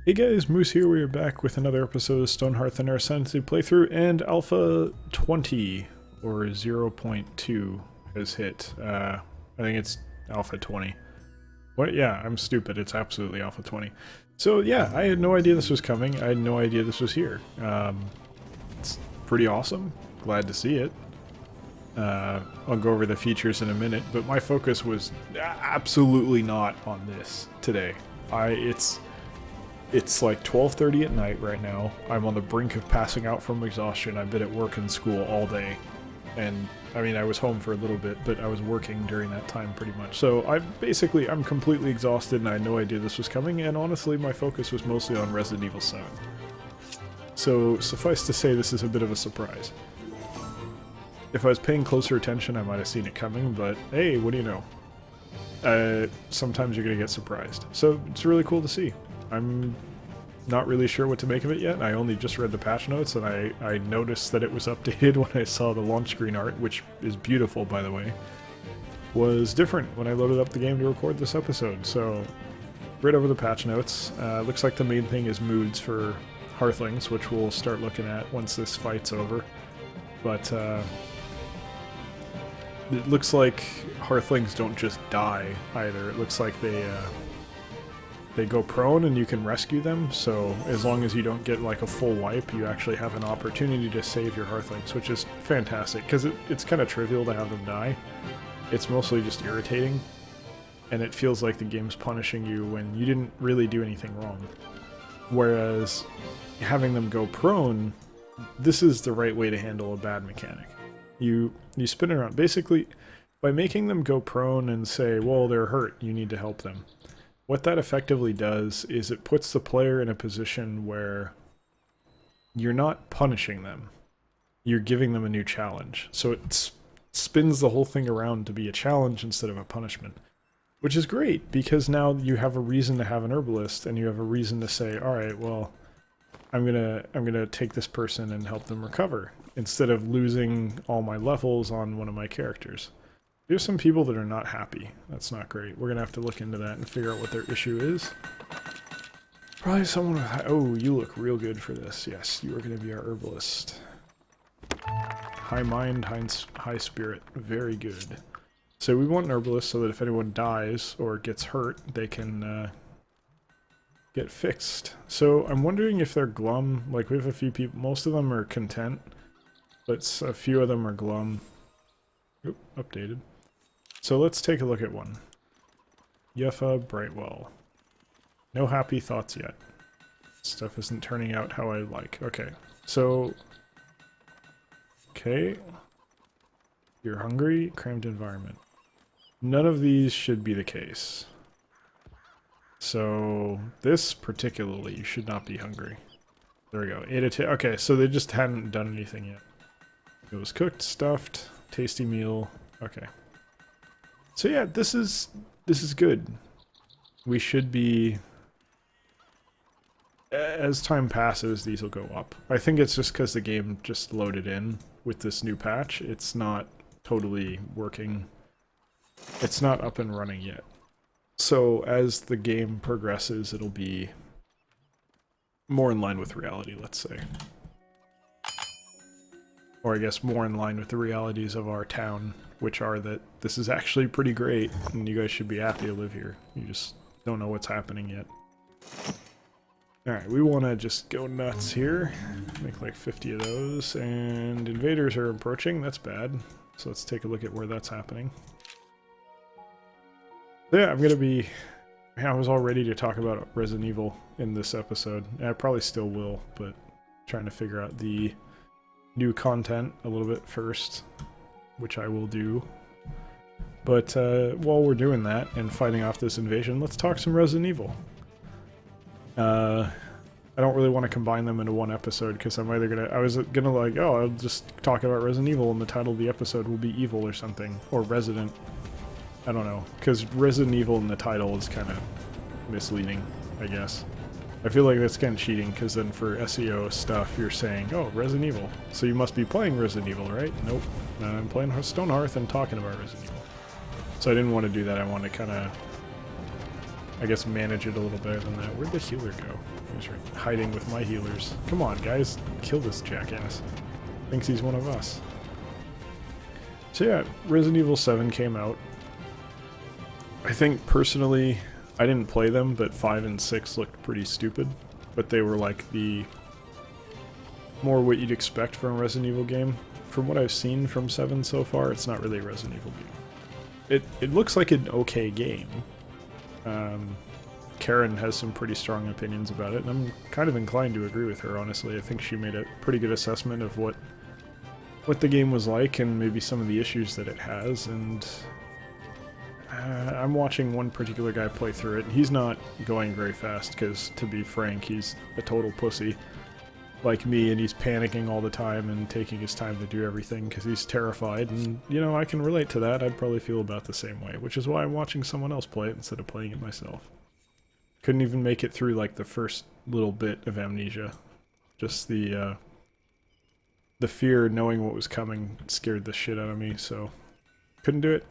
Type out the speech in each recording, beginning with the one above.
Hey guys, Moose here. We are back with another episode of Stonehearth and our Ascendancy playthrough, and Alpha 20 or 0.2 has hit. I think it's Alpha 20. What? Yeah, I'm stupid. It's absolutely Alpha 20. So yeah, I had no idea this was coming. I had no idea this was here. It's pretty awesome. Glad to see it. I'll go over the features in a minute, but my focus was absolutely not on this today. It's like 12:30 at night right now. I'm on the brink of passing out from exhaustion. I've been at work and school all day. And, I mean, I was home for a little bit, but I was working during that time pretty much. So, I'm completely exhausted and I had no idea this was coming, and honestly, my focus was mostly on Resident Evil 7. So, suffice to say, this is a bit of a surprise. If I was paying closer attention, I might have seen it coming, but hey, what do you know? Sometimes you're gonna get surprised. So, it's really cool to see. I'm not really sure what to make of it yet. I only just read the patch notes, and I noticed that it was updated when I saw the launch screen art, which is beautiful, by the way. Was different when I loaded up the game to record this episode. So, read over the patch notes. Looks like the main thing is moods for Hearthlings, which we'll start looking at once this fight's over. But, it looks like Hearthlings don't just die, either. It looks like they go prone and you can rescue them, so as long as you don't get like a full wipe, you actually have an opportunity to save your Hearthlings, which is fantastic, because it's kind of trivial to have them die. It's mostly just irritating, and it feels like the game's punishing you when you didn't really do anything wrong. Whereas having them go prone, this is the right way to handle a bad mechanic. You spin it around. Basically, by making them go prone and say, well, they're hurt, you need to help them. What that effectively does is it puts the player in a position where you're not punishing them. You're giving them a new challenge. So it spins the whole thing around to be a challenge instead of a punishment. Which is great, because now you have a reason to have an herbalist, and you have a reason to say, alright, well, I'm gonna take this person and help them recover, instead of losing all my levels on one of my characters. There's some people that are not happy. That's not great. We're gonna have to look into that and figure out what their issue is. Probably someone with... Oh, you look real good for this. Yes, you are gonna be our herbalist. High mind, high spirit. Very good. So we want an herbalist so that if anyone dies or gets hurt, they can get fixed. So I'm wondering if they're glum. Like, we have a few people. Most of them are content, but a few of them are glum. Oop, updated. So let's take a look at one. Yeffa Brightwell. No happy thoughts yet. Stuff isn't turning out how I like. Okay, so... Okay. You're hungry, cramped environment. None of these should be the case. So, this particularly, you should not be hungry. There we go. Okay, so they just hadn't done anything yet. It was cooked, stuffed, tasty meal. Okay. So yeah, this is good. We should be... As time passes, these will go up. I think it's just because the game just loaded in with this new patch. It's not totally working. It's not up and running yet. So as the game progresses, it'll be more in line with reality, let's say. Or I guess more in line with the realities of our town, which are that this is actually pretty great, and you guys should be happy to live here. You just don't know what's happening yet. Alright, we want to just go nuts here. Make like 50 of those, and invaders are approaching. That's bad. So let's take a look at where that's happening. Yeah, I'm going to be... I was all ready to talk about Resident Evil in this episode. I probably still will, but trying to figure out the new content a little bit first, which I will do. But while we're doing that and fighting off this invasion, let's talk some Resident Evil. I don't really want to combine them into one episode, because I'm either gonna... I was gonna like, oh, I'll just talk about Resident Evil and the title of the episode will be Evil or something. Or Resident. I don't know. Because Resident Evil in the title is kind of misleading, I guess. I feel like that's kind of cheating, because then for SEO stuff, you're saying, oh, Resident Evil. So you must be playing Resident Evil, right? Nope. I'm playing Stonehearth and talking about Resident Evil. So I didn't want to do that. I wanted to kind of I guess, manage it a little better than that. Where'd the healer go? He's hiding with my healers. Come on, guys. Kill this jackass. Thinks he's one of us. So yeah, Resident Evil 7 came out. I think, personally, I didn't play them, but 5 and 6 looked pretty stupid. But they were like the more what you'd expect from a Resident Evil game. From what I've seen from 7 so far, it's not really a Resident Evil game. It looks like an okay game. Karen has some pretty strong opinions about it, and I'm kind of inclined to agree with her, honestly. I think she made a pretty good assessment of what the game was like and maybe some of the issues that it has, and I'm watching one particular guy play through it, and he's not going very fast because, to be frank, he's a total pussy like me, and he's panicking all the time and taking his time to do everything because he's terrified, and, you know, I can relate to that. I'd probably feel about the same way, which is why I'm watching someone else play it instead of playing it myself. Couldn't even make it through, like, the first little bit of Amnesia. Just the fear knowing what was coming scared the shit out of me, so couldn't do it.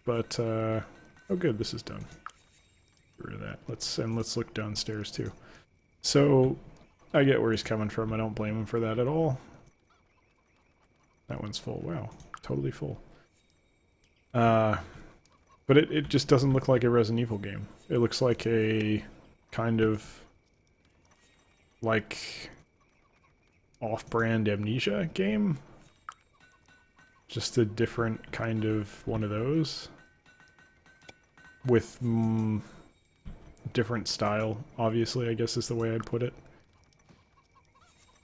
But, oh good, this is done. Get rid of that. Let's look downstairs, too. So, I get where he's coming from. I don't blame him for that at all. That one's full. Wow. Totally full. But it just doesn't look like a Resident Evil game. It looks like a kind of like off-brand Amnesia game. Just a different kind of one of those. With different style, obviously, I guess is the way I'd put it.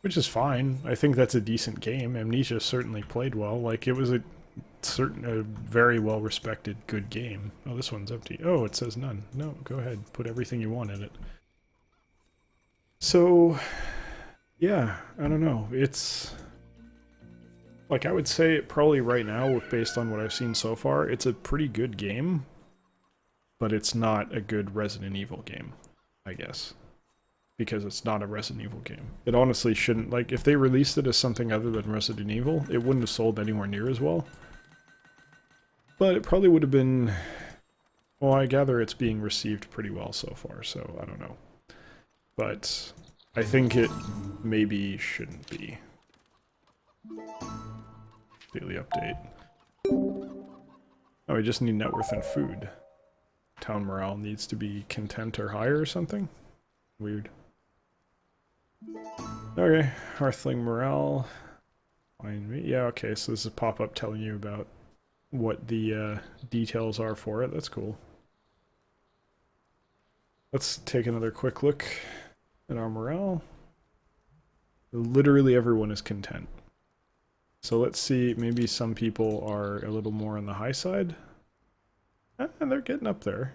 Which is fine. I think that's a decent game. Amnesia certainly played well. Like, it was a very well-respected, good game. Oh, this one's empty. Oh, it says none. No, go ahead. Put everything you want in it. So, yeah, I don't know. It's... like, I would say probably right now, based on what I've seen so far, it's a pretty good game. But it's not a good Resident Evil game, I guess. Because it's not a Resident Evil game. It honestly shouldn't, like, if they released it as something other than Resident Evil, it wouldn't have sold anywhere near as well. But it probably would have been... well, I gather it's being received pretty well so far, so I don't know. But I think it maybe shouldn't be. Daily update. Oh, we just need net worth and food. Town morale needs to be content or higher or something? Weird. Okay, Hearthling morale. Find me. Yeah, okay, so this is a pop-up telling you about what the details are for it. That's cool. Let's take another quick look at our morale. Literally everyone is content. So let's see, maybe some people are a little more on the high side. And they're getting up there.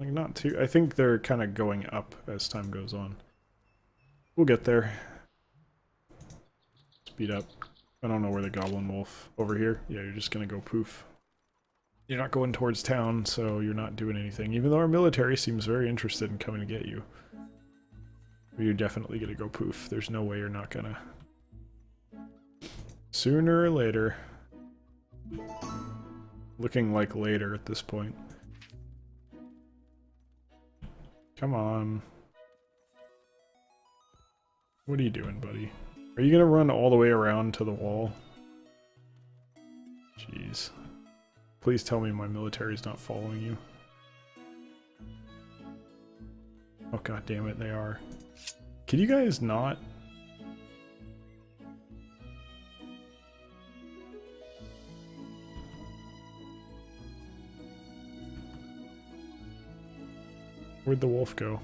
Like, not too... I think they're kind of going up as time goes on. We'll get there. Speed up. I don't know where the Goblin Wolf... over here? Yeah, you're just gonna go poof. You're not going towards town, so you're not doing anything. Even though our military seems very interested in coming to get you. But you're definitely gonna go poof. There's no way you're not gonna. Sooner or later. Looking like later at this point. Come on. What are you doing, buddy? Are you gonna run all the way around to the wall? Jeez. Please tell me my military's not following you. Oh god damn it, they are. Can you guys not? Where'd the wolf go?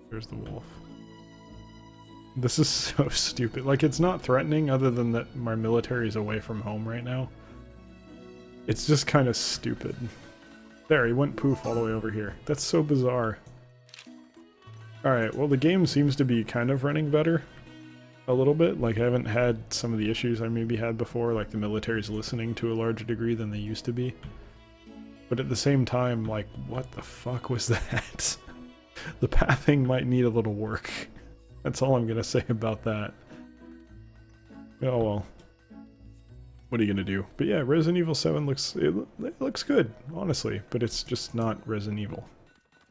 There's the wolf. This is so stupid. Like, it's not threatening other than that my military's away from home right now. It's just kind of stupid. There, he went poof all the way over here. That's so bizarre. Alright, well the game seems to be kind of running better. A little bit. Like, I haven't had some of the issues I maybe had before, like the military's listening to a larger degree than they used to be. But at the same time, like, what the fuck was that? The pathing might need a little work. That's all I'm gonna say about that. Oh well. what are you gonna do? But yeah, Resident Evil 7 it looks good, honestly, but it's just not Resident Evil.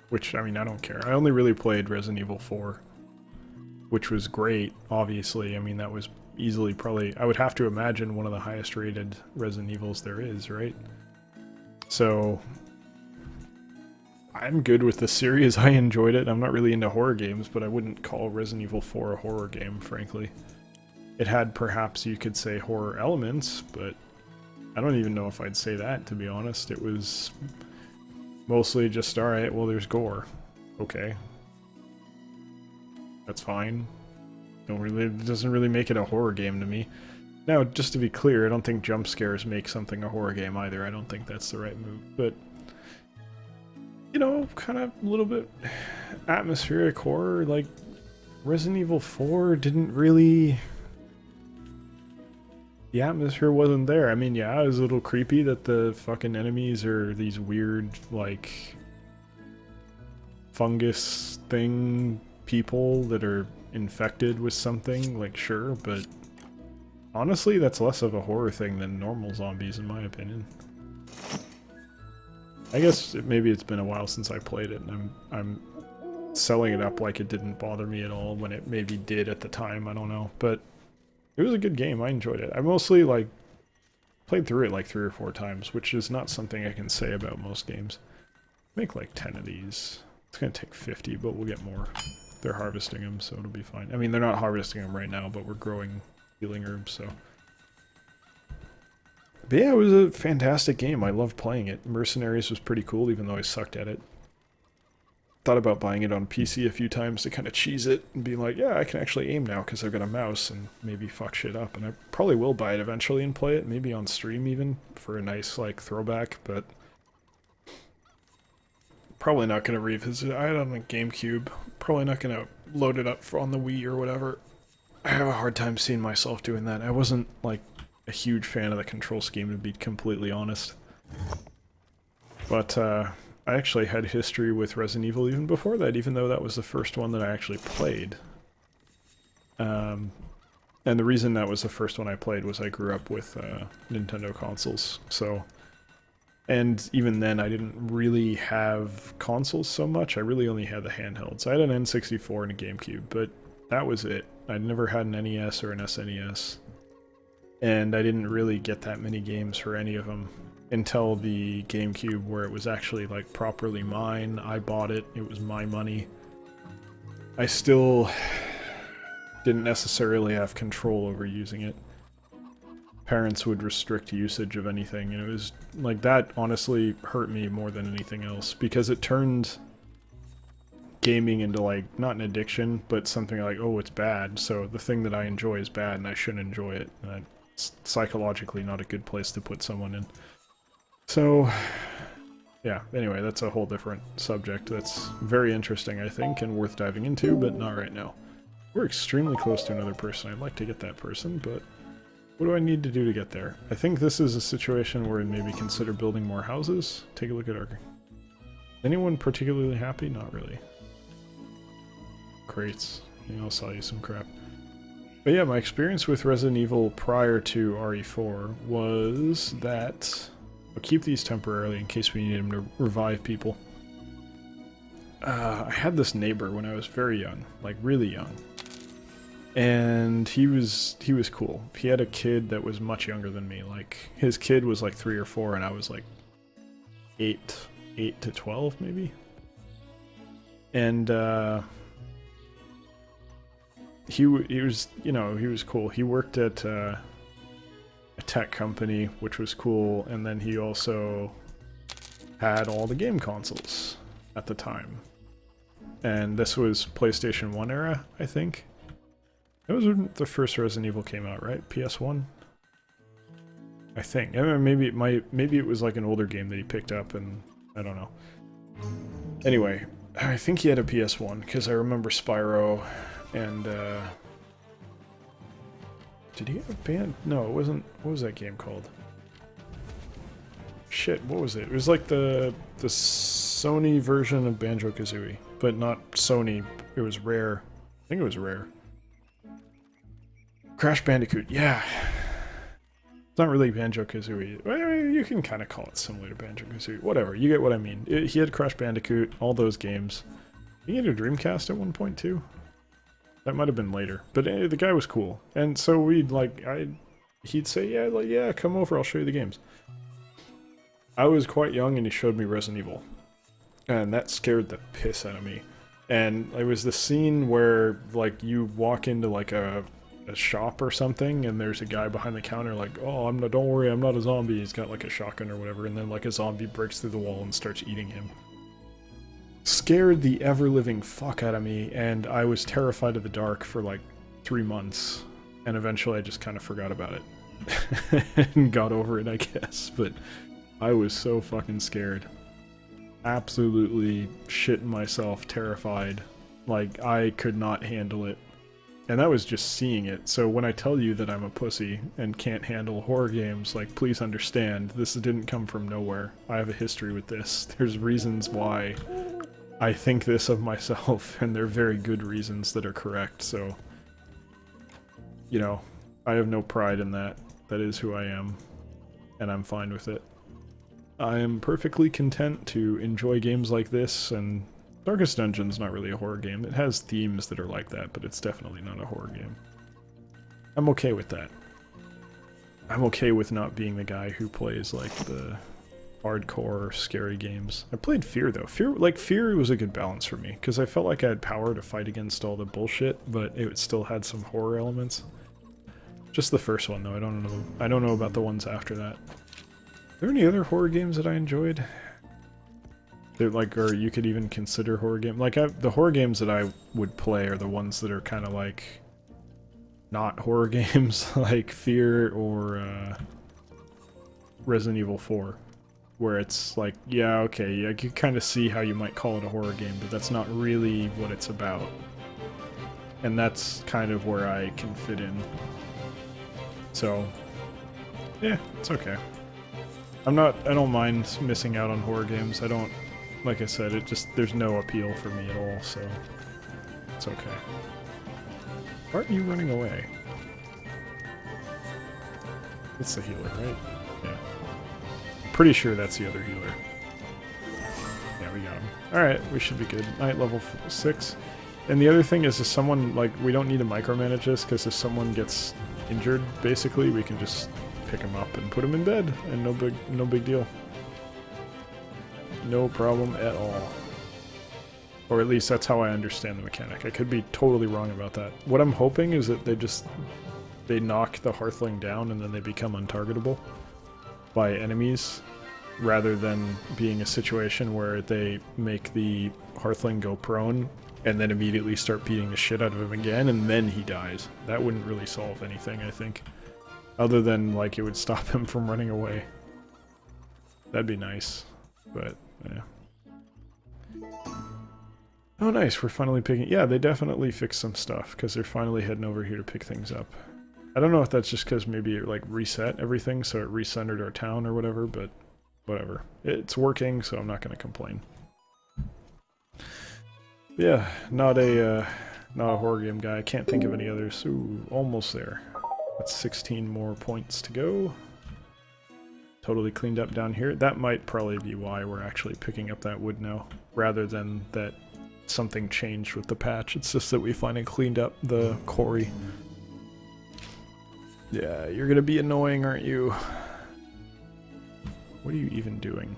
Which, I mean, I don't care. I only really played Resident Evil 4, which was great, obviously. I mean, that was easily probably, I would have to imagine, one of the highest rated Resident Evils there is, right? So, I'm good with the series. I enjoyed it. I'm not really into horror games, but I wouldn't call Resident Evil 4 a horror game, frankly. It had, perhaps you could say, horror elements, but I don't even know if I'd say that, to be honest. It was mostly just, alright, well, there's gore. Okay. That's fine. It doesn't really make it a horror game to me. Now, just to be clear, I don't think jump scares make something a horror game either. I don't think that's the right move, but you know, kind of a little bit atmospheric horror. Like, Resident Evil 4 didn't really... The atmosphere wasn't there. I mean, yeah, it was a little creepy that the fucking enemies are these weird, like, fungus thing people that are infected with something, like, sure, but honestly, that's less of a horror thing than normal zombies, in my opinion. I guess maybe it's been a while since I played it, and I'm selling it up like it didn't bother me at all when it maybe did at the time, I don't know, but it was a good game. I enjoyed it. I mostly, like, played through it like 3 or 4 times, which is not something I can say about most games. Make like 10 of these. It's gonna take 50, but we'll get more. They're harvesting them, so it'll be fine. I mean, they're not harvesting them right now, but we're growing healing herbs, so. But yeah, it was a fantastic game. I loved playing it. Mercenaries was pretty cool, even though I sucked at it. Thought about buying it on PC a few times to kind of cheese it and be like, yeah, I can actually aim now because I've got a mouse, and maybe fuck shit up. And I probably will buy it eventually and play it, maybe on stream even, for a nice, like, throwback, but probably not going to revisit it. I had it on the GameCube. Probably not going to load it up on the Wii or whatever. I have a hard time seeing myself doing that. I wasn't, like, a huge fan of the control scheme, to be completely honest. But, I actually had history with Resident Evil even before that, even though that was the first one that I actually played. And the reason that was the first one I played was I grew up with Nintendo consoles, so... And even then, I didn't really have consoles so much. I really only had the handhelds. I had an N64 and a GameCube, but that was it. I never had an NES or an SNES. And I didn't really get that many games for any of them until the GameCube, where it was actually, like, properly mine. I bought it. It was my money. I still didn't necessarily have control over using it. Parents would restrict usage of anything, and it was, like, that honestly hurt me more than anything else, because it turned gaming into, like, not an addiction, but something like, oh, it's bad, so the thing that I enjoy is bad, and I shouldn't enjoy it. And it's psychologically not a good place to put someone in. So, yeah, anyway, that's a whole different subject that's very interesting, I think, and worth diving into, but not right now. We're extremely close to another person. I'd like to get that person, but what do I need to do to get there? I think this is a situation where we maybe consider building more houses. Take a look at our... Anyone particularly happy? Not really. Crates. Yeah, I'll sell you some crap. But yeah, my experience with Resident Evil prior to RE4 was that... I'll keep these temporarily in case we need them to revive people. I had this neighbor when I was very young, like really young. And he was cool. He had a kid that was much younger than me. Like, his kid was like 3 or 4 and I was like 8 to 12 maybe. And he was, you know, he was cool. He worked at a tech company, which was cool, and then he also had all the game consoles at the time. And this was PlayStation 1 era, I think. That was when the first Resident Evil came out, right? PS1? I think. I mean, maybe it was like an older game that he picked up, and I don't know. Anyway, I think he had a PS1, because I remember Spyro, and did he have a band? No, it wasn't. What was that game called? Shit, what was it? It was like the Sony version of Banjo-Kazooie, but not Sony. It was Rare. I think it was Rare. Crash Bandicoot, yeah. It's not really Banjo-Kazooie. Well, you can kind of call it similar to Banjo-Kazooie. Whatever, you get what I mean. He had Crash Bandicoot, all those games. He had a Dreamcast at one point too. That might have been later, but the guy was cool. And so we'd he'd say, yeah, like, yeah, come over, I'll show you the games. I was quite young and he showed me Resident Evil. And that scared the piss out of me. And it was the scene where, like, you walk into, like, a shop or something, and there's a guy behind the counter, like, oh, don't worry, I'm not a zombie. He's got, like, a shotgun or whatever, and then, like, a zombie breaks through the wall and starts eating him. Scared the ever-living fuck out of me, and I was terrified of the dark for, like, 3 months. And eventually I just kind of forgot about it. And got over it, I guess, but I was so fucking scared. Absolutely shitting myself, terrified. Like, I could not handle it. And that was just seeing it. So when I tell you that I'm a pussy and can't handle horror games, like, please understand, this didn't come from nowhere. I have a history with this. There's reasons why I think this of myself, and they're very good reasons that are correct, so... You know, I have no pride in that. That is who I am. And I'm fine with it. I am perfectly content to enjoy games like this, and Darkest Dungeon's not really a horror game. It has themes that are like that, but it's definitely not a horror game. I'm okay with that. I'm okay with not being the guy who plays, like, the hardcore, scary games. I played Fear, though. Fear was a good balance for me, because I felt like I had power to fight against all the bullshit, but it still had some horror elements. Just the first one, though. I don't know about the ones after that. Are there any other horror games that I enjoyed? They're like, or you could even consider horror game. Like, the horror games that I would play are the ones that are kind of like not horror games, like Fear or Resident Evil 4, where it's like, yeah, okay, I can kind of see how you might call it a horror game, but that's not really what it's about. And that's kind of where I can fit in. So, yeah, it's okay. I don't mind missing out on horror games. Like I said, there's no appeal for me at all, so it's okay. Why aren't you running away? It's the healer, right? Yeah. I'm pretty sure that's the other healer. Yeah, we got him. Alright, we should be good. Night level 6. And the other thing is, if someone, like, we don't need to micromanage this, because if someone gets injured, basically, we can just pick him up and put him in bed, and no big deal. No problem at all. Or at least that's how I understand the mechanic. I could be totally wrong about that. What I'm hoping is that they knock the Hearthling down and then they become untargetable by enemies, rather than being a situation where they make the Hearthling go prone and then immediately start beating the shit out of him again and then he dies. That wouldn't really solve anything, I think. Other than, like, it would stop him from running away. That'd be nice. But, yeah. Oh, nice, we're finally picking... Yeah, they definitely fixed some stuff, because they're finally heading over here to pick things up. I don't know if that's just because maybe it, like, reset everything, so it recentered our town or whatever, but whatever. It's working, so I'm not going to complain. Yeah, not a horror game guy. I can't think of any others. Ooh, almost there. That's 16 more points to go. Totally cleaned up down here. That might probably be why we're actually picking up that wood now, rather than that something changed with the patch. It's just that we finally cleaned up the quarry. Yeah, you're gonna be annoying, aren't you? What are you even doing?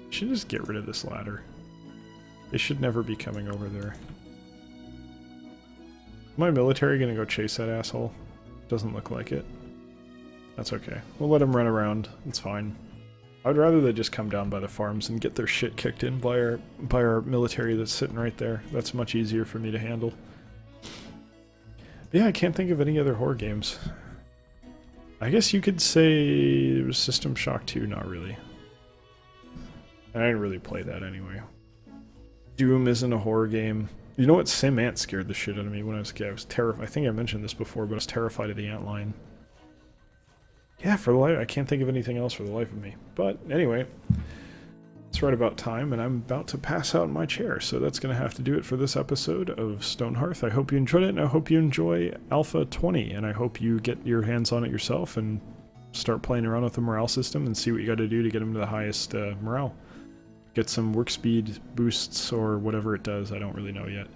You should just get rid of this ladder. They should never be coming over there. Is my military gonna go chase that asshole? Doesn't look like it. That's okay. We'll let them run around. It's fine. I'd rather they just come down by the farms and get their shit kicked in by our military that's sitting right there. That's much easier for me to handle. But yeah, I can't think of any other horror games. I guess you could say it was System Shock 2, not really. I didn't really play that anyway. Doom isn't a horror game. You know what? Sim Ant scared the shit out of me when I was a kid. I was terrified. I think I mentioned this before, but I was terrified of the ant lion. Yeah, for the life, I can't think of anything else for the life of me. But anyway, it's right about time, and I'm about to pass out in my chair, so that's going to have to do it for this episode of Stonehearth. I hope you enjoyed it, and I hope you enjoy Alpha 20, and I hope you get your hands on it yourself and start playing around with the morale system and see what you got to do to get them to the highest morale. Get some work speed boosts or whatever it does, I don't really know yet.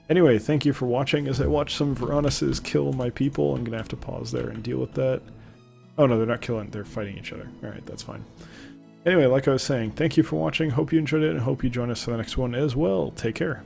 Anyway, thank you for watching as I watch some Veronuses kill my people. I'm going to have to pause there and deal with that. Oh no, they're not killing, they're fighting each other. Alright, that's fine. Anyway, like I was saying, thank you for watching, hope you enjoyed it, and hope you join us for the next one as well. Take care.